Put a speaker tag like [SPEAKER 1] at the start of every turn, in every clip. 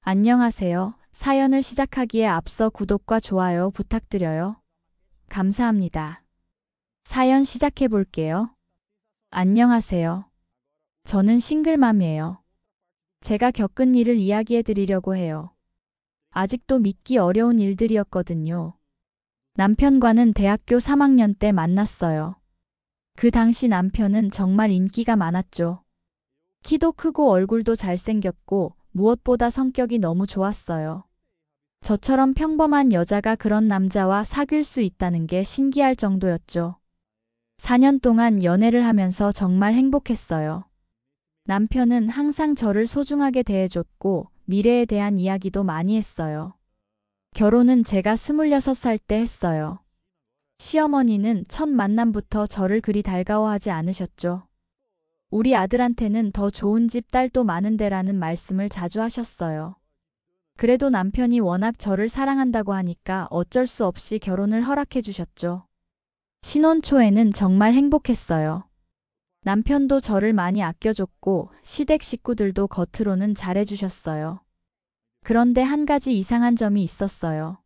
[SPEAKER 1] 안녕하세요. 사연을 시작하기에 앞서 구독과 좋아요 부탁드려요. 감사합니다. 사연 시작해 볼게요. 안녕하세요. 저는 싱글맘이에요. 제가 겪은 일을 이야기해 드리려고 해요. 아직도 믿기 어려운 일들이었거든요. 남편과는 대학교 3학년 때 만났어요. 그 당시 남편은 정말 인기가 많았죠. 키도 크고 얼굴도 잘생겼고 무엇보다 성격이 너무 좋았어요. 저처럼 평범한 여자가 그런 남자와 사귈 수 있다는 게 신기할 정도였죠. 4년 동안 연애를 하면서 정말 행복했어요. 남편은 항상 저를 소중하게 대해줬고 미래에 대한 이야기도 많이 했어요. 결혼은 제가 26살 때 했어요. 시어머니는 첫 만남부터 저를 그리 달가워하지 않으셨죠. 우리 아들한테는 더 좋은 집 딸도 많은데라는 말씀을 자주 하셨어요. 그래도 남편이 워낙 저를 사랑한다고 하니까 어쩔 수 없이 결혼을 허락해 주셨죠. 신혼 초에는 정말 행복했어요. 남편도 저를 많이 아껴줬고 시댁 식구들도 겉으로는 잘해주셨어요. 그런데 한 가지 이상한 점이 있었어요.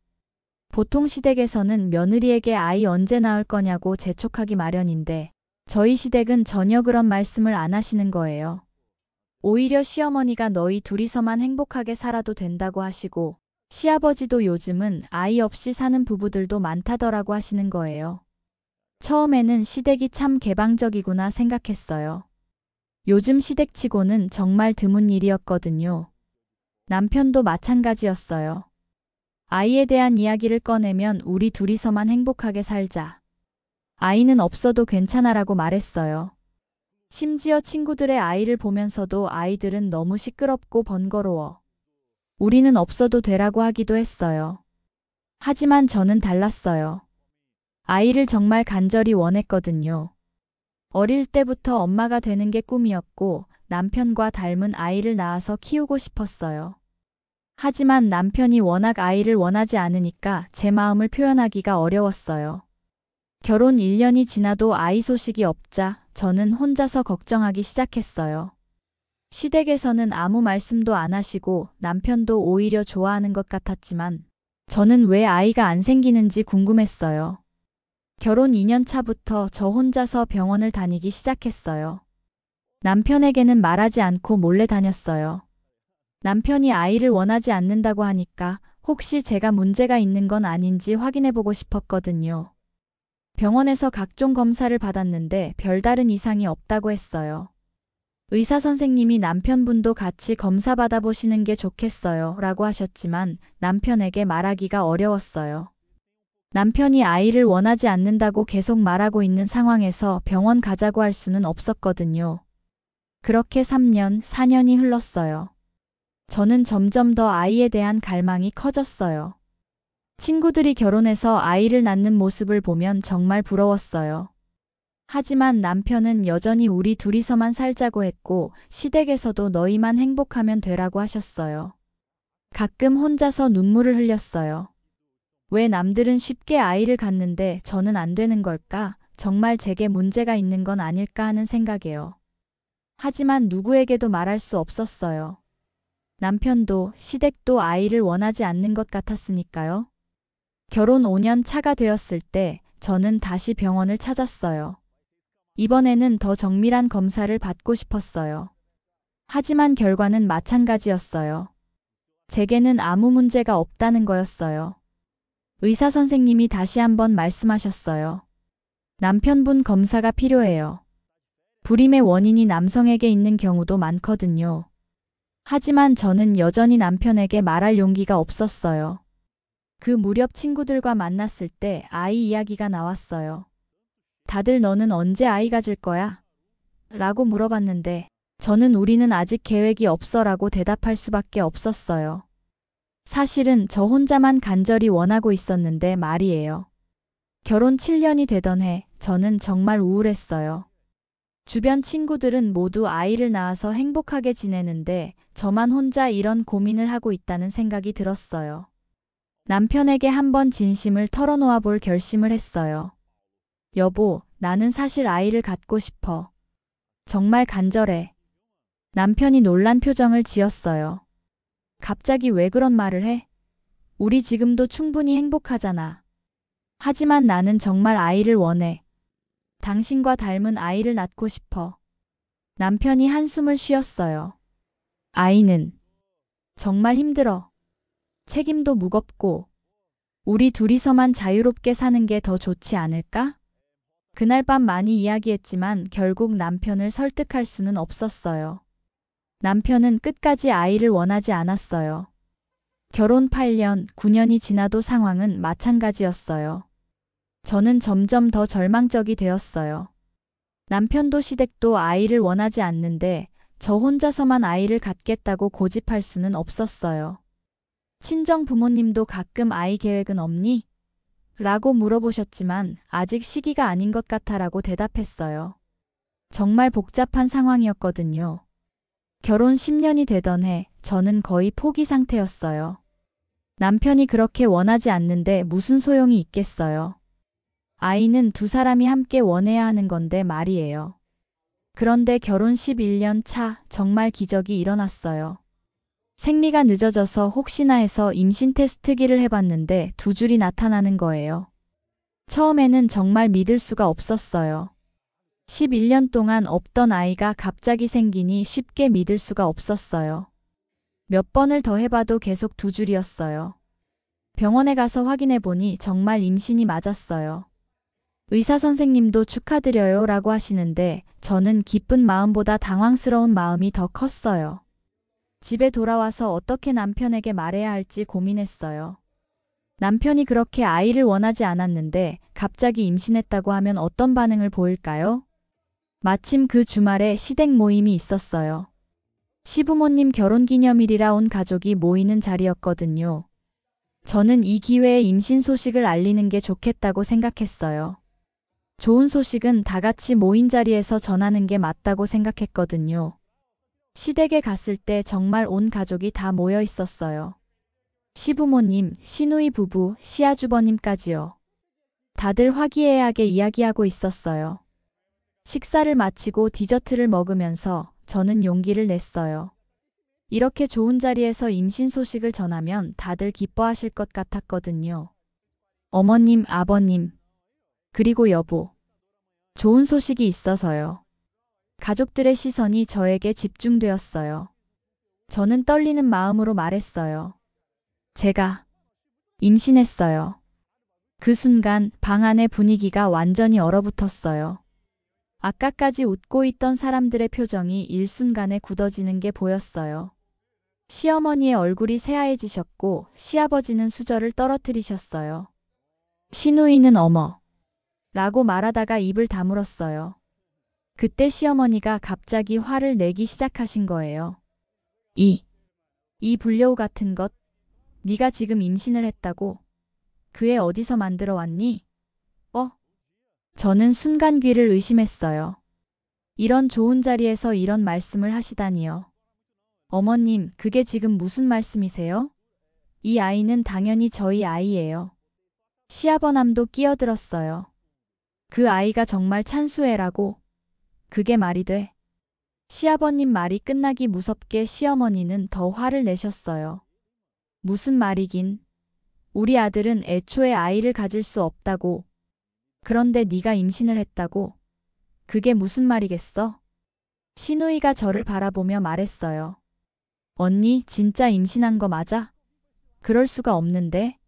[SPEAKER 1] 보통 시댁에서는 며느리에게 아이 언제 낳을 거냐고 재촉하기 마련인데 저희 시댁은 전혀 그런 말씀을 안 하시는 거예요. 오히려 시어머니가 너희 둘이서만 행복하게 살아도 된다고 하시고 시아버지도 요즘은 아이 없이 사는 부부들도 많다더라고 하시는 거예요. 처음에는 시댁이 참 개방적이구나 생각했어요. 요즘 시댁치고는 정말 드문 일이었거든요. 남편도 마찬가지였어요. 아이에 대한 이야기를 꺼내면 우리 둘이서만 행복하게 살자. 아이는 없어도 괜찮아라고 말했어요. 심지어 친구들의 아이를 보면서도 아이들은 너무 시끄럽고 번거로워. 우리는 없어도 되라고 하기도 했어요. 하지만 저는 달랐어요. 아이를 정말 간절히 원했거든요. 어릴 때부터 엄마가 되는 게 꿈이었고 남편과 닮은 아이를 낳아서 키우고 싶었어요. 하지만 남편이 워낙 아이를 원하지 않으니까 제 마음을 표현하기가 어려웠어요. 결혼 1년이 지나도 아이 소식이 없자 저는 혼자서 걱정하기 시작했어요. 시댁에서는 아무 말씀도 안 하시고 남편도 오히려 좋아하는 것 같았지만 저는 왜 아이가 안 생기는지 궁금했어요. 결혼 2년 차부터 저 혼자서 병원을 다니기 시작했어요. 남편에게는 말하지 않고 몰래 다녔어요. 남편이 아이를 원하지 않는다고 하니까 혹시 제가 문제가 있는 건 아닌지 확인해보고 싶었거든요. 병원에서 각종 검사를 받았는데 별다른 이상이 없다고 했어요. 의사 선생님이 남편분도 같이 검사 받아보시는 게 좋겠어요 라고 하셨지만 남편에게 말하기가 어려웠어요. 남편이 아이를 원하지 않는다고 계속 말하고 있는 상황에서 병원 가자고 할 수는 없었거든요. 그렇게 3년, 4년이 흘렀어요. 저는 점점 더 아이에 대한 갈망이 커졌어요. 친구들이 결혼해서 아이를 낳는 모습을 보면 정말 부러웠어요. 하지만 남편은 여전히 우리 둘이서만 살자고 했고 시댁에서도 너희만 행복하면 되라고 하셨어요. 가끔 혼자서 눈물을 흘렸어요. 왜 남들은 쉽게 아이를 갖는데 저는 안 되는 걸까? 정말 제게 문제가 있는 건 아닐까 하는 생각이에요. 하지만 누구에게도 말할 수 없었어요. 남편도 시댁도 아이를 원하지 않는 것 같았으니까요. 결혼 5년 차가 되었을 때 저는 다시 병원을 찾았어요. 이번에는 더 정밀한 검사를 받고 싶었어요. 하지만 결과는 마찬가지였어요. 제게는 아무 문제가 없다는 거였어요. 의사 선생님이 다시 한번 말씀하셨어요. 남편분 검사가 필요해요. 불임의 원인이 남성에게 있는 경우도 많거든요. 하지만 저는 여전히 남편에게 말할 용기가 없었어요. 그 무렵 친구들과 만났을 때 아이 이야기가 나왔어요. 다들 너는 언제 아이 가질 거야? 라고 물어봤는데 저는 우리는 아직 계획이 없어 라고 대답할 수밖에 없었어요. 사실은 저 혼자만 간절히 원하고 있었는데 말이에요. 결혼 7년이 되던 해 저는 정말 우울했어요. 주변 친구들은 모두 아이를 낳아서 행복하게 지내는데 저만 혼자 이런 고민을 하고 있다는 생각이 들었어요. 남편에게 한번 진심을 털어놓아 볼 결심을 했어요. 여보, 나는 사실 아이를 갖고 싶어. 정말 간절해. 남편이 놀란 표정을 지었어요. 갑자기 왜 그런 말을 해? 우리 지금도 충분히 행복하잖아. 하지만 나는 정말 아이를 원해. 당신과 닮은 아이를 낳고 싶어. 남편이 한숨을 쉬었어요. 아이는 정말 힘들어. 책임도 무겁고 우리 둘이서만 자유롭게 사는 게 더 좋지 않을까? 그날 밤 많이 이야기했지만 결국 남편을 설득할 수는 없었어요. 남편은 끝까지 아이를 원하지 않았어요. 결혼 8년, 9년이 지나도 상황은 마찬가지였어요. 저는 점점 더 절망적이 되었어요. 남편도 시댁도 아이를 원하지 않는데 저 혼자서만 아이를 갖겠다고 고집할 수는 없었어요. 친정 부모님도 가끔 아이 계획은 없니? 라고 물어보셨지만 아직 시기가 아닌 것 같아라고 대답했어요. 정말 복잡한 상황이었거든요. 결혼 10년이 되던 해 저는 거의 포기 상태였어요. 남편이 그렇게 원하지 않는데 무슨 소용이 있겠어요. 아이는 두 사람이 함께 원해야 하는 건데 말이에요. 그런데 결혼 11년 차 정말 기적이 일어났어요. 생리가 늦어져서 혹시나 해서 임신 테스트기를 해봤는데 두 줄이 나타나는 거예요. 처음에는 정말 믿을 수가 없었어요. 11년 동안 없던 아이가 갑자기 생기니 쉽게 믿을 수가 없었어요. 몇 번을 더 해봐도 계속 두 줄이었어요. 병원에 가서 확인해 보니 정말 임신이 맞았어요. 의사 선생님도 축하드려요 라고 하시는데 저는 기쁜 마음보다 당황스러운 마음이 더 컸어요. 집에 돌아와서 어떻게 남편에게 말해야 할지 고민했어요. 남편이 그렇게 아이를 원하지 않았는데 갑자기 임신했다고 하면 어떤 반응을 보일까요? 마침 그 주말에 시댁 모임이 있었어요. 시부모님 결혼기념일이라 온 가족이 모이는 자리였거든요. 저는 이 기회에 임신 소식을 알리는 게 좋겠다고 생각했어요. 좋은 소식은 다 같이 모인 자리에서 전하는 게 맞다고 생각했거든요. 시댁에 갔을 때 정말 온 가족이 다 모여 있었어요. 시부모님, 시누이 부부, 시아주버님까지요. 다들 화기애애하게 이야기하고 있었어요. 식사를 마치고 디저트를 먹으면서 저는 용기를 냈어요. 이렇게 좋은 자리에서 임신 소식을 전하면 다들 기뻐하실 것 같았거든요. 어머님, 아버님, 그리고 여보. 좋은 소식이 있어서요. 가족들의 시선이 저에게 집중되었어요. 저는 떨리는 마음으로 말했어요. 제가 임신했어요. 그 순간 방 안의 분위기가 완전히 얼어붙었어요. 아까까지 웃고 있던 사람들의 표정이 일순간에 굳어지는 게 보였어요. 시어머니의 얼굴이 새하얘지셨고 시아버지는 수저를 떨어뜨리셨어요. 시누이는 어머 라고 말하다가 입을 다물었어요. 그때 시어머니가 갑자기 화를 내기 시작하신 거예요. 이 불려우 같은 것, 네가 지금 임신을 했다고? 그 애 어디서 만들어 왔니? 저는 순간 귀를 의심했어요. 이런 좋은 자리에서 이런 말씀을 하시다니요. 어머님, 그게 지금 무슨 말씀이세요? 이 아이는 당연히 저희 아이예요. 시아버남도 끼어들었어요. 그 아이가 정말 찬수애라고. 그게 말이 돼. 시아버님 말이 끝나기 무섭게 시어머니는 더 화를 내셨어요. 무슨 말이긴. 우리 아들은 애초에 아이를 가질 수 없다고. 그런데 네가 임신을 했다고? 그게 무슨 말이겠어? 시누이가 저를 바라보며 말했어요. 언니, 진짜 임신한 거 맞아? 그럴 수가 없는데.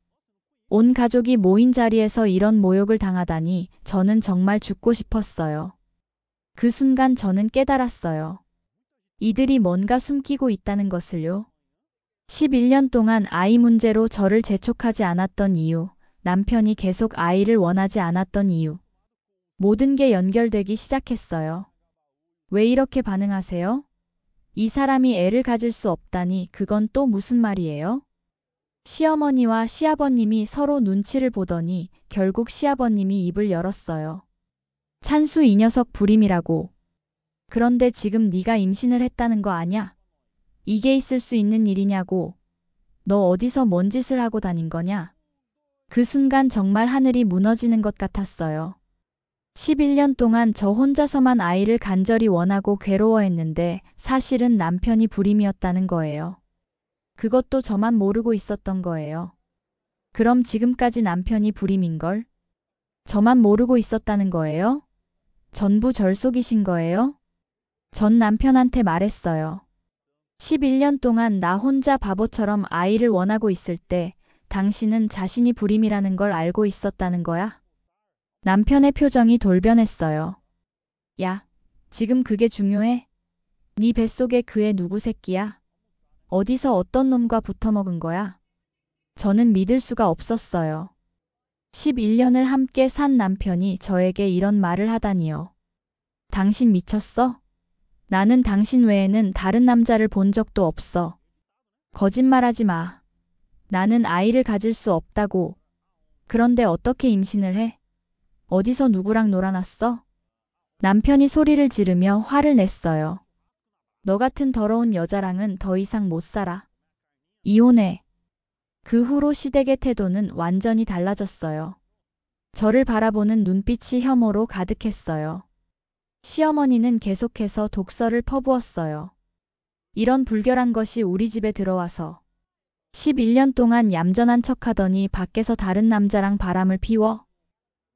[SPEAKER 1] 온 가족이 모인 자리에서 이런 모욕을 당하다니 저는 정말 죽고 싶었어요. 그 순간 저는 깨달았어요. 이들이 뭔가 숨기고 있다는 것을요. 11년 동안 아이 문제로 저를 재촉하지 않았던 이유, 남편이 계속 아이를 원하지 않았던 이유. 모든 게 연결되기 시작했어요. 왜 이렇게 반응하세요? 이 사람이 애를 가질 수 없다니 그건 또 무슨 말이에요? 시어머니와 시아버님이 서로 눈치를 보더니 결국 시아버님이 입을 열었어요. 찬수 이 녀석 불임이라고. 그런데 지금 네가 임신을 했다는 거 아냐? 이게 있을 수 있는 일이냐고. 너 어디서 뭔 짓을 하고 다닌 거냐? 그 순간 정말 하늘이 무너지는 것 같았어요. 11년 동안 저 혼자서만 아이를 간절히 원하고 괴로워했는데 사실은 남편이 불임이었다는 거예요. 그것도 저만 모르고 있었던 거예요. 그럼 지금까지 남편이 불임인걸? 저만 모르고 있었다는 거예요? 전부 절 속이신 거예요? 전 남편한테 말했어요. 11년 동안 나 혼자 바보처럼 아이를 원하고 있을 때 당신은 자신이 불임이라는 걸 알고 있었다는 거야? 남편의 표정이 돌변했어요. 야, 지금 그게 중요해? 네 뱃속에 그 애 누구 새끼야? 어디서 어떤 놈과 붙어먹은 거야? 저는 믿을 수가 없었어요. 11년을 함께 산 남편이 저에게 이런 말을 하다니요. 당신 미쳤어? 나는 당신 외에는 다른 남자를 본 적도 없어. 거짓말하지 마. 나는 아이를 가질 수 없다고. 그런데 어떻게 임신을 해? 어디서 누구랑 놀아났어? 남편이 소리를 지르며 화를 냈어요. 너 같은 더러운 여자랑은 더 이상 못 살아. 이혼해. 그 후로 시댁의 태도는 완전히 달라졌어요. 저를 바라보는 눈빛이 혐오로 가득했어요. 시어머니는 계속해서 독서를 퍼부었어요. 이런 불결한 것이 우리 집에 들어와서 11년 동안 얌전한 척하더니 밖에서 다른 남자랑 바람을 피워?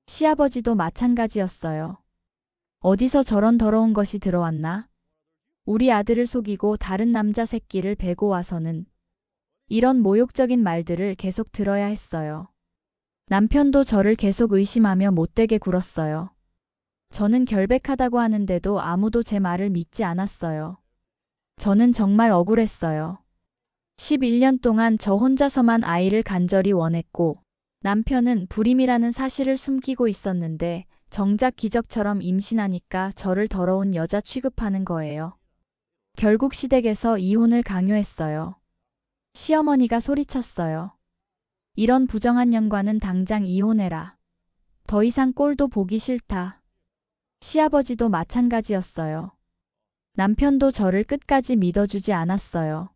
[SPEAKER 1] 시아버지도 마찬가지였어요. 어디서 저런 더러운 것이 들어왔나? 우리 아들을 속이고 다른 남자 새끼를 베고 와서는 이런 모욕적인 말들을 계속 들어야 했어요. 남편도 저를 계속 의심하며 못되게 굴었어요. 저는 결백하다고 하는데도 아무도 제 말을 믿지 않았어요. 저는 정말 억울했어요. 11년 동안 저 혼자서만 아이를 간절히 원했고 남편은 불임이라는 사실을 숨기고 있었는데 정작 기적처럼 임신하니까 저를 더러운 여자 취급하는 거예요. 결국 시댁에서 이혼을 강요했어요. 시어머니가 소리쳤어요. 이런 부정한 년과는 당장 이혼해라. 더 이상 꼴도 보기 싫다. 시아버지도 마찬가지였어요. 남편도 저를 끝까지 믿어주지 않았어요.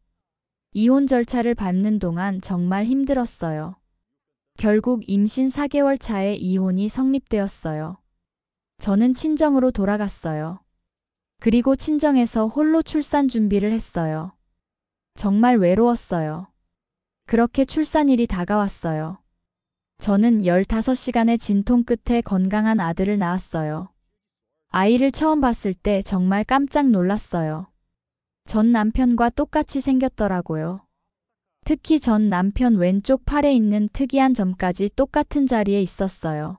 [SPEAKER 1] 이혼 절차를 밟는 동안 정말 힘들었어요. 결국 임신 4개월 차에 이혼이 성립되었어요. 저는 친정으로 돌아갔어요. 그리고 친정에서 홀로 출산 준비를 했어요. 정말 외로웠어요. 그렇게 출산일이 다가왔어요. 저는 15시간의 진통 끝에 건강한 아들을 낳았어요. 아이를 처음 봤을 때 정말 깜짝 놀랐어요. 전 남편과 똑같이 생겼더라고요. 특히 전 남편 왼쪽 팔에 있는 특이한 점까지 똑같은 자리에 있었어요.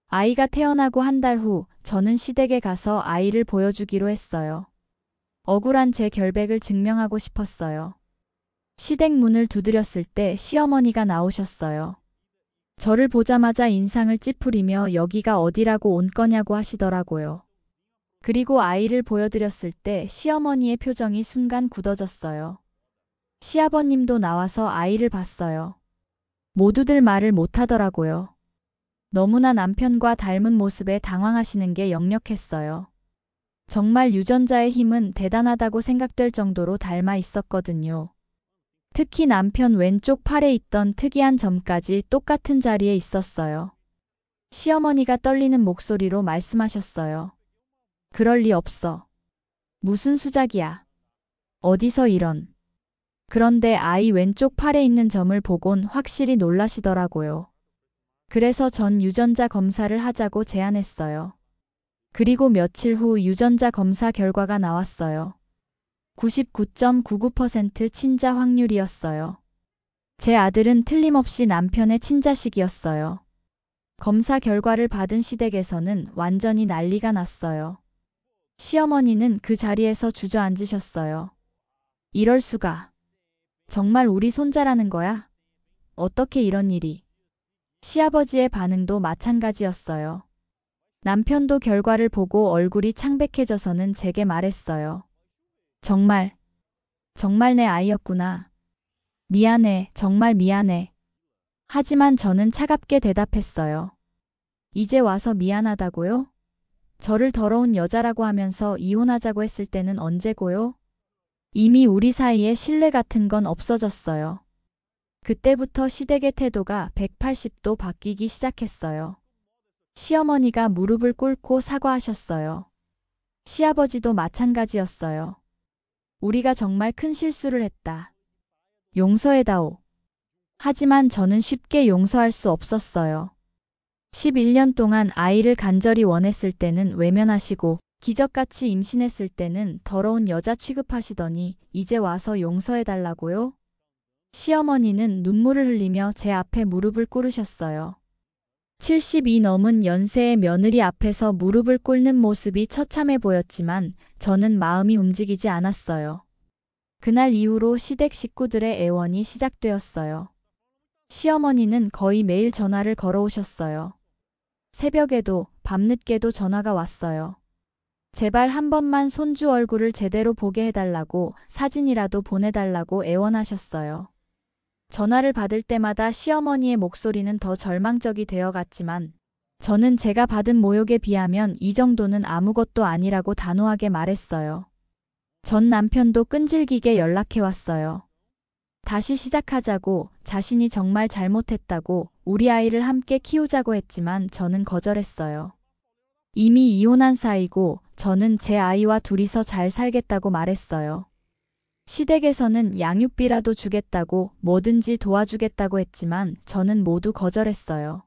[SPEAKER 1] 아이가 태어나고 한 달 후 저는 시댁에 가서 아이를 보여주기로 했어요. 억울한 제 결백을 증명하고 싶었어요. 시댁 문을 두드렸을 때 시어머니가 나오셨어요. 저를 보자마자 인상을 찌푸리며 여기가 어디라고 온 거냐고 하시더라고요. 그리고 아이를 보여드렸을 때 시어머니의 표정이 순간 굳어졌어요. 시아버님도 나와서 아이를 봤어요. 모두들 말을 못하더라고요. 너무나 남편과 닮은 모습에 당황하시는 게 역력했어요. 정말 유전자의 힘은 대단하다고 생각될 정도로 닮아 있었거든요. 특히 남편 왼쪽 팔에 있던 특이한 점까지 똑같은 자리에 있었어요. 시어머니가 떨리는 목소리로 말씀하셨어요. 그럴 리 없어. 무슨 수작이야. 어디서 이런. 그런데 아이 왼쪽 팔에 있는 점을 보곤 확실히 놀라시더라고요. 그래서 전 유전자 검사를 하자고 제안했어요. 그리고 며칠 후 유전자 검사 결과가 나왔어요. 99.99% 친자 확률이었어요. 제 아들은 틀림없이 남편의 친자식이었어요. 검사 결과를 받은 시댁에서는 완전히 난리가 났어요. 시어머니는 그 자리에서 주저앉으셨어요. 이럴 수가. 정말 우리 손자라는 거야? 어떻게 이런 일이? 시아버지의 반응도 마찬가지였어요. 남편도 결과를 보고 얼굴이 창백해져서는 제게 말했어요. 정말 내 아이였구나. 미안해, 정말 미안해. 하지만 저는 차갑게 대답했어요. 이제 와서 미안하다고요? 저를 더러운 여자라고 하면서 이혼하자고 했을 때는 언제고요? 이미 우리 사이에 신뢰 같은 건 없어졌어요. 그때부터 시댁의 태도가 180도 바뀌기 시작했어요. 시어머니가 무릎을 꿇고 사과하셨어요. 시아버지도 마찬가지였어요. 우리가 정말 큰 실수를 했다. 용서해다오. 하지만 저는 쉽게 용서할 수 없었어요. 11년 동안 아이를 간절히 원했을 때는 외면하시고 기적같이 임신했을 때는 더러운 여자 취급하시더니 이제 와서 용서해달라고요? 시어머니는 눈물을 흘리며 제 앞에 무릎을 꿇으셨어요. 70이 넘은 연세의 며느리 앞에서 무릎을 꿇는 모습이 처참해 보였지만 저는 마음이 움직이지 않았어요. 그날 이후로 시댁 식구들의 애원이 시작되었어요. 시어머니는 거의 매일 전화를 걸어오셨어요. 새벽에도 밤늦게도 전화가 왔어요. 제발 한 번만 손주 얼굴을 제대로 보게 해달라고 사진이라도 보내달라고 애원하셨어요. 전화를 받을 때마다 시어머니의 목소리는 더 절망적이 되어갔지만 저는 제가 받은 모욕에 비하면 이 정도는 아무것도 아니라고 단호하게 말했어요. 전 남편도 끈질기게 연락해왔어요. 다시 시작하자고, 자신이 정말 잘못했다고, 우리 아이를 함께 키우자고 했지만 저는 거절했어요. 이미 이혼한 사이고 저는 제 아이와 둘이서 잘 살겠다고 말했어요. 시댁에서는 양육비라도 주겠다고 뭐든지 도와주겠다고 했지만 저는 모두 거절했어요.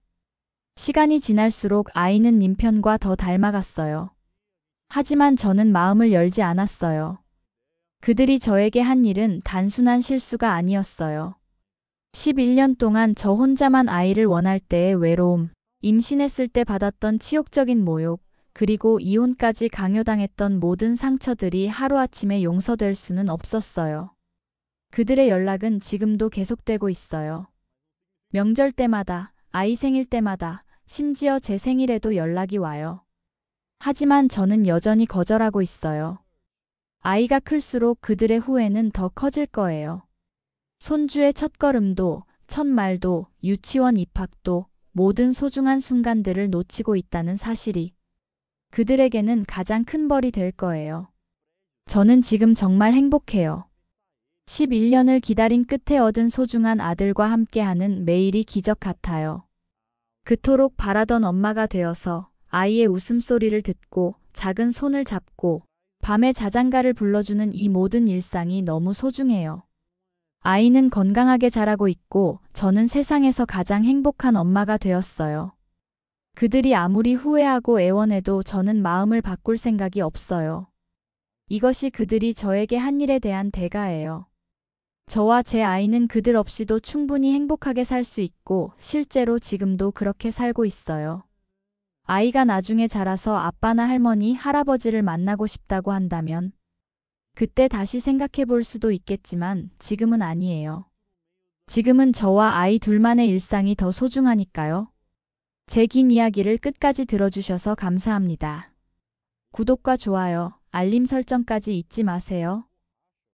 [SPEAKER 1] 시간이 지날수록 아이는 님편과 더 닮아갔어요. 하지만 저는 마음을 열지 않았어요. 그들이 저에게 한 일은 단순한 실수가 아니었어요. 11년 동안 저 혼자만 아이를 원할 때의 외로움, 임신했을 때 받았던 치욕적인 모욕, 그리고 이혼까지 강요당했던 모든 상처들이 하루아침에 용서될 수는 없었어요. 그들의 연락은 지금도 계속되고 있어요. 명절 때마다, 아이 생일 때마다, 심지어 제 생일에도 연락이 와요. 하지만 저는 여전히 거절하고 있어요. 아이가 클수록 그들의 후회는 더 커질 거예요. 손주의 첫걸음도, 첫 말도, 유치원 입학도 모든 소중한 순간들을 놓치고 있다는 사실이 그들에게는 가장 큰 벌이 될 거예요. 저는 지금 정말 행복해요. 11년을 기다린 끝에 얻은 소중한 아들과 함께하는 매일이 기적 같아요. 그토록 바라던 엄마가 되어서 아이의 웃음소리를 듣고 작은 손을 잡고 밤에 자장가를 불러주는 이 모든 일상이 너무 소중해요. 아이는 건강하게 자라고 있고 저는 세상에서 가장 행복한 엄마가 되었어요. 그들이 아무리 후회하고 애원해도 저는 마음을 바꿀 생각이 없어요. 이것이 그들이 저에게 한 일에 대한 대가예요. 저와 제 아이는 그들 없이도 충분히 행복하게 살 수 있고 실제로 지금도 그렇게 살고 있어요. 아이가 나중에 자라서 아빠나 할머니, 할아버지를 만나고 싶다고 한다면 그때 다시 생각해 볼 수도 있겠지만 지금은 아니에요. 지금은 저와 아이 둘만의 일상이 더 소중하니까요. 제 긴 이야기를 끝까지 들어주셔서 감사합니다. 구독과 좋아요, 알림 설정까지 잊지 마세요.